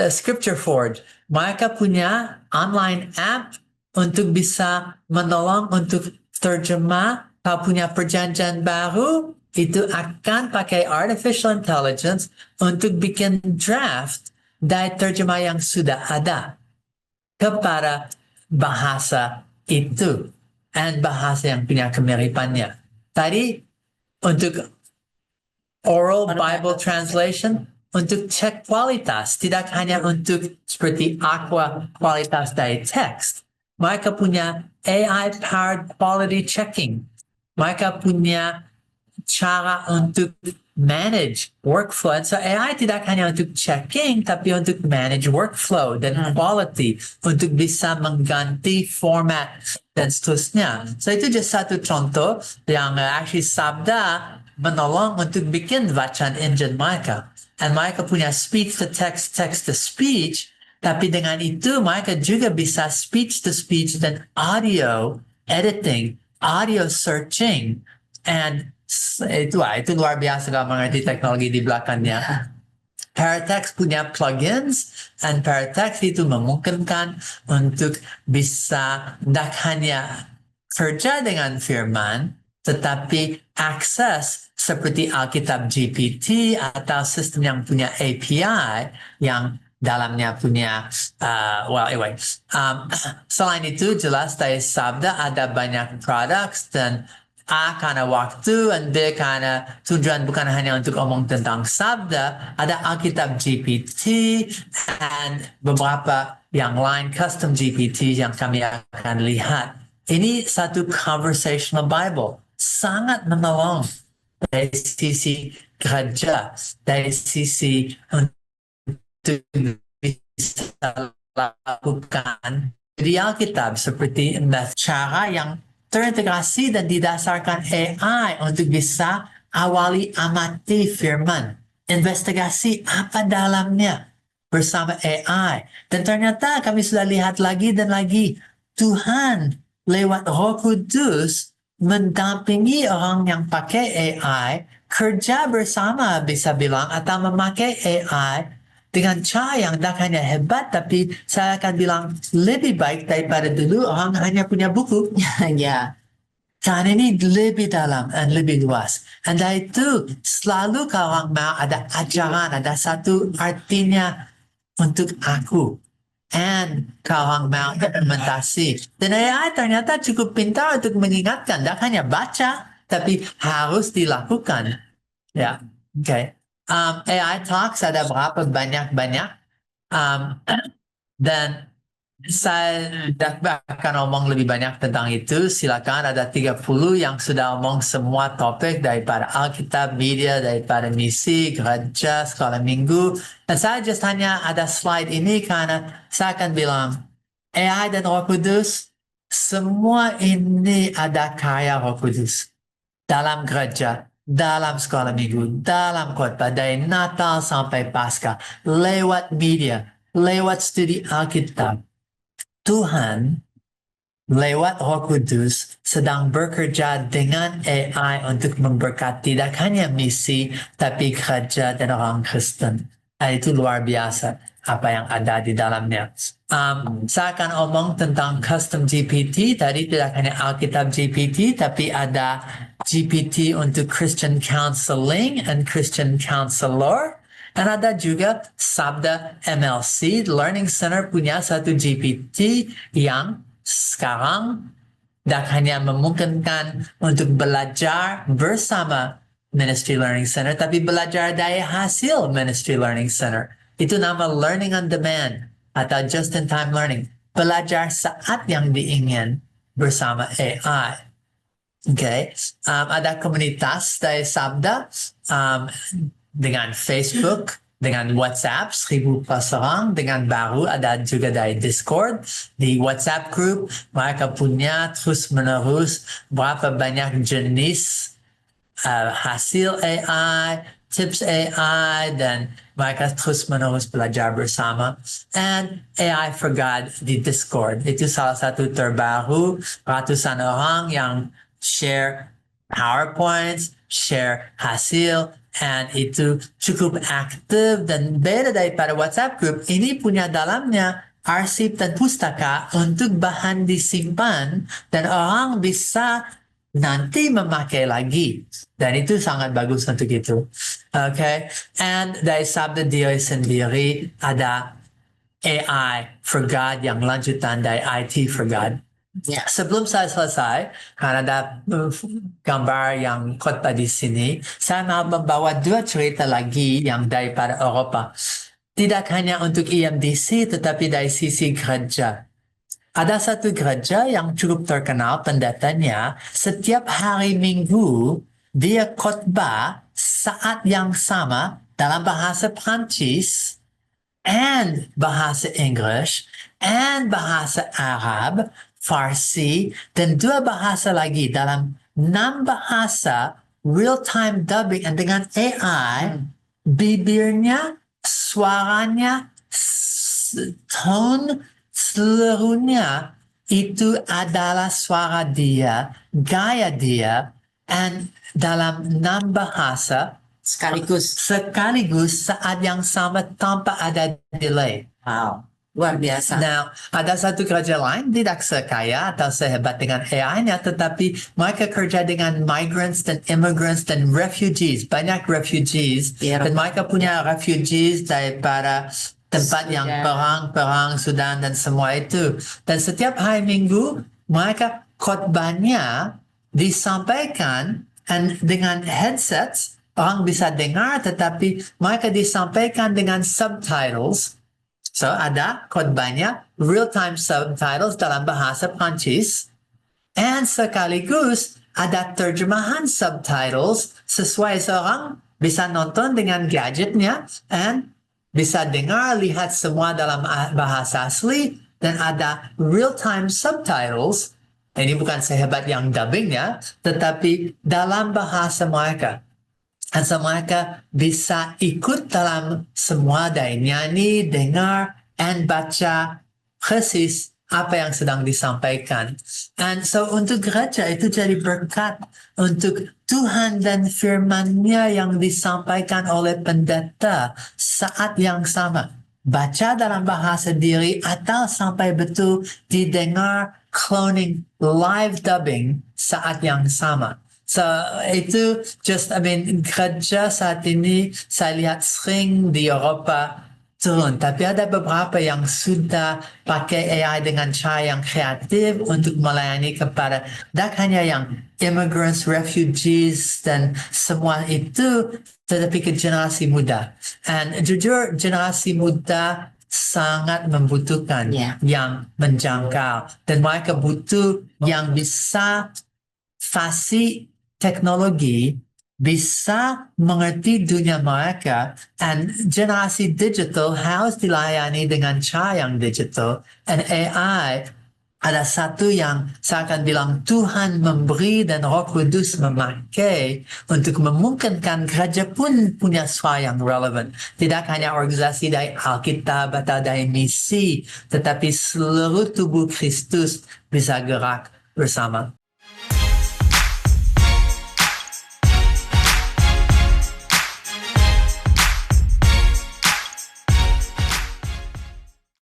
Scripture Forge. Mereka punya online app untuk bisa menolong untuk terjemah. Kalau punya perjanjian baru, itu akan pakai artificial intelligence untuk bikin draft dari terjemah yang sudah ada kepada bahasa itu dan bahasa yang punya kemiripannya. Tadi untuk oral Bible translation, untuk cek kualitas, tidak hanya untuk seperti aqua kualitas dari teks. Mereka punya AI-powered quality checking. Mereka punya cara untuk manage workflow. And so AI tidak hanya untuk checking, tapi untuk manage workflow dan quality, untuk bisa mengganti format dan seterusnya. So itu just satu contoh yang actually Sabda menolong untuk bikin bacaan engine mereka. And mereka punya speech to text, text to speech, tapi dengan itu mereka juga bisa speech to speech dan audio editing, audio searching, and itu luar biasa kalau mengerti teknologi di belakangnya. Paratext punya plugins, dan Paratext itu memungkinkan untuk bisa tidak hanya kerja dengan firman, tetapi akses seperti Alkitab GPT atau sistem yang punya API yang dalamnya punya selain itu jelas dari Sabda ada banyak produk dan A karena waktu dan B karena tujuan bukan hanya untuk omong tentang Sabda, ada Alkitab GPT dan beberapa yang lain custom GPT yang kami akan lihat. Ini satu conversational Bible, sangat menolong dari sisi gereja, dari sisi untuk bisa lakukan di Alkitab seperti cara yang terintegrasi dan didasarkan AI untuk bisa awali amati firman, investigasi apa dalamnya bersama AI. Dan ternyata kami sudah lihat lagi dan lagi, Tuhan lewat Roh Kudus mendampingi orang yang pakai AI, kerja bersama bisa bilang, atau memakai AI dengan cara yang tidak hanya hebat, tapi saya akan bilang lebih baik daripada dulu orang hanya punya buku. Ya. Karena ini lebih dalam dan lebih luas. Dan dari itu selalu kalau orang mau ada ajaran, ada satu artinya untuk aku. Dan kalau orang mau implementasi. Dan AI ternyata cukup pintar untuk mengingatkan, tidak hanya baca, tapi harus dilakukan. Ya, oke. AI Talks ada berapa banyak dan saya akan omong lebih banyak tentang itu. Silakan, ada 30 yang sudah omong semua topik daripada Alkitab, media, daripada misi, gereja, sekolah minggu. Dan saya just hanya ada slide ini karena saya akan bilang AI dan Roh Kudus, semua ini ada karya Roh Kudus dalam gereja, dalam sekolah minggu, dalam khotbah, dari Natal sampai Paskah, lewat media, lewat studi Alkitab. Tuhan lewat Roh Kudus sedang bekerja dengan AI untuk memberkati tidak hanya misi, tapi gereja dan orang Kristen. Itu luar biasa apa yang ada di dalamnya. Saya akan omong tentang custom GPT. Tadi tidak hanya Alkitab GPT, tapi ada GPT untuk Christian Counseling and Christian Counselor. Dan ada juga Sabda MLC, Learning Center punya satu GPT yang sekarang tidak hanya memungkinkan untuk belajar bersama Ministry Learning Center, tapi belajar dari hasil Ministry Learning Center. Itu nama Learning on Demand atau Just-in-Time Learning. Belajar saat yang diingin bersama AI. Okay. Ada komunitas dari Sabda dengan Facebook, dengan WhatsApp, 1000 plus orang, dengan baru ada juga dari Discord, di WhatsApp group, mereka punya terus menerus berapa banyak jenis hasil AI, tips AI, dan mereka terus menerus belajar bersama. And AI for God di Discord, itu salah satu terbaru, ratusan orang yang share PowerPoints, share hasil, and itu cukup aktif dan beda daripada WhatsApp Group. Ini punya dalamnya arsip dan pustaka untuk bahan disimpan dan orang bisa nanti memakai lagi. Dan itu sangat bagus untuk itu. Okay. And dari sabda diri sendiri ada AI for God yang lanjutan dari IT for God. Ya. Sebelum saya selesai, karena ada gambar yang khotbah di sini, saya mau membawa 2 cerita lagi yang daripada Eropa. Tidak hanya untuk EMDC, tetapi dari sisi gereja. Ada satu gereja yang cukup terkenal pendetanya, setiap hari Minggu, dia khotbah saat yang sama dalam bahasa Prancis, and bahasa Inggris, and bahasa Arab, Farsi, dan 2 bahasa lagi dalam 6 bahasa real-time dubbing and dengan AI, bibirnya, suaranya, tone, seluruhnya itu adalah suara dia, gaya dia, and dalam 6 bahasa Sekaligus. saat yang sama tanpa ada delay. Wow. Luar biasa. Nah, ada satu gereja lain tidak sekaya atau sehebat dengan AI-nya, tetapi mereka kerja dengan migrants dan immigrants dan refugees, banyak refugees, dan mereka punya refugees daripada tempat yang perang, Sudan dan semua itu. Dan setiap hari Minggu, mereka khotbahnya disampaikan dengan headsets, orang bisa dengar, tetapi mereka disampaikan dengan subtitles. So, ada khotbahnya, real-time subtitles dalam bahasa Prancis, and sekaligus ada terjemahan subtitles sesuai seorang bisa nonton dengan gadgetnya, and bisa dengar, lihat semua dalam bahasa asli, dan ada real-time subtitles. Ini bukan sehebat yang dubbingnya, tetapi dalam bahasa mereka. Dan mereka bisa ikut dalam semua dari nyanyi, dengar, dan baca persis apa yang sedang disampaikan. And so untuk gereja itu jadi berkat untuk Tuhan dan firman-Nya yang disampaikan oleh pendeta saat yang sama. Baca dalam bahasa diri atau sampai betul didengar cloning live dubbing saat yang sama. So, itu gereja saat ini saya lihat sering di Eropa turun. Tapi ada beberapa yang sudah pakai AI dengan cara yang kreatif untuk melayani kepada tidak hanya yang immigrants, refugees, dan semua itu, tetapi ke generasi muda. Dan jujur, generasi muda sangat membutuhkan yang menjangkau. Dan mereka butuh yang bisa fasih teknologi, bisa mengerti dunia mereka, dan generasi digital harus dilayani dengan cara yang digital. Dan AI ada satu yang saya akan bilang Tuhan memberi dan Roh Kudus memakai untuk memungkinkan gereja pun punya suara yang relevan. Tidak hanya organisasi dari Alkitab atau dari misi, tetapi seluruh tubuh Kristus bisa gerak bersama.